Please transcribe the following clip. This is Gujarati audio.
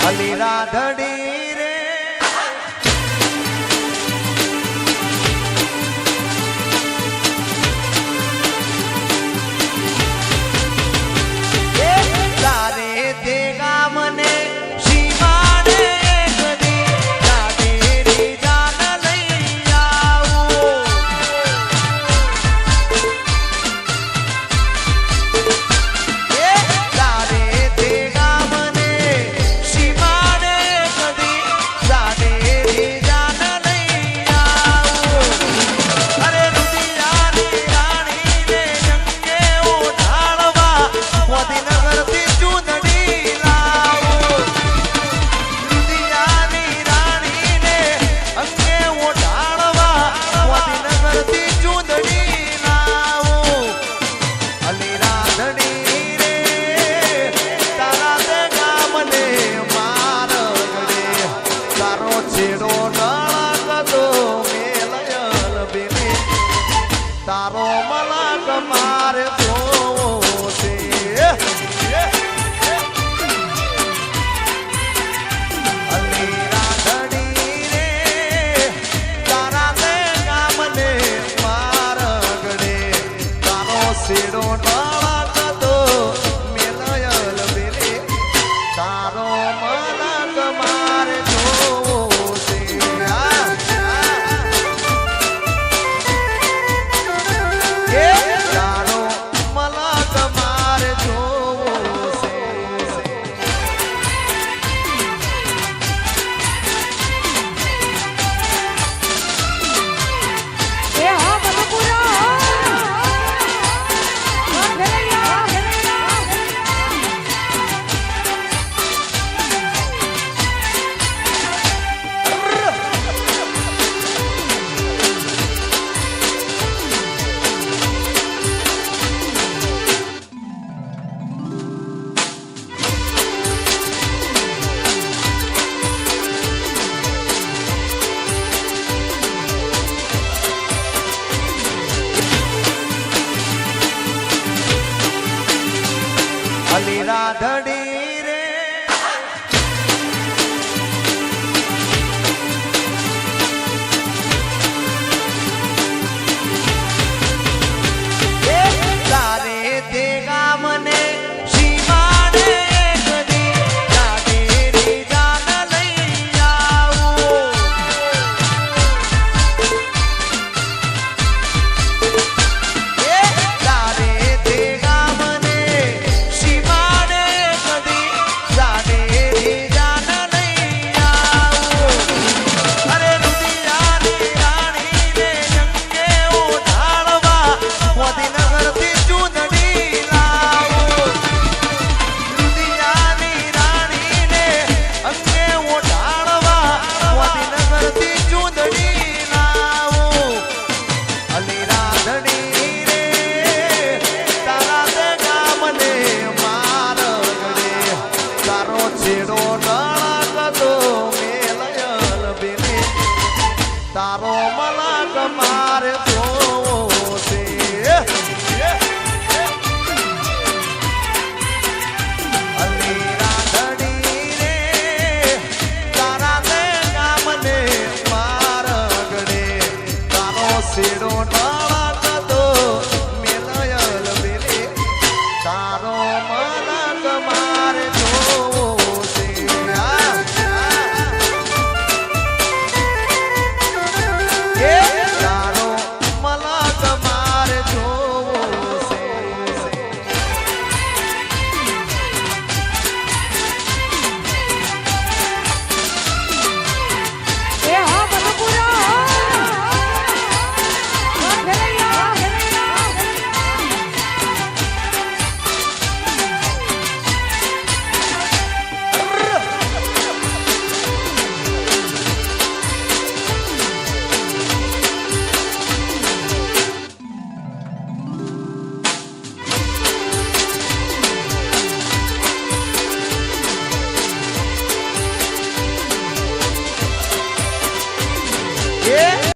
અલી રાધડી રે તારે દેગા મને શિવાને કદી રાધેરી જાન લઈ આવો તારે દેગા મને શિવાને કદી રાધેરી જાન લઈ આવો અરે રુદિયાની રાણીને જંગે ઓઢાળવા મોદીનગરથી તારો મલક મારે જોવો છે અલી રાધડી રે તારા તે ગામને માર ગડે તારો શેડો નળકતો મેલયલ બેલે તારો મલક મારે જોવો છે તારો મલક મારે જોવો છે એ હા મધુપુરા અલી રાધડી રે તારે દેગા મને શિવાને કદી રાધેરી જાન લઈ આવો તારે દેગા મને શિવાને કદી રાધેરી જાન લઈ આવો અરે રુદિયાની રાણીને જંગે ઓઢાળવા મોદીનગરથી ચૂંદડી લાવો રુદિયાની રાણીને અંગે ઓઢાળવા મોદીનગરથી ચૂંદડી લાવો અલી રાધડી રે તારા તે ગામને માર ગડે તારો છેડો નળકતો મેલયલ બેને તારો મલક મારે જોવો છે અલી રાધડી રે તારા તે ગામને માર ગડે તારો શેડો નળકતો મેલયલ બેને તારો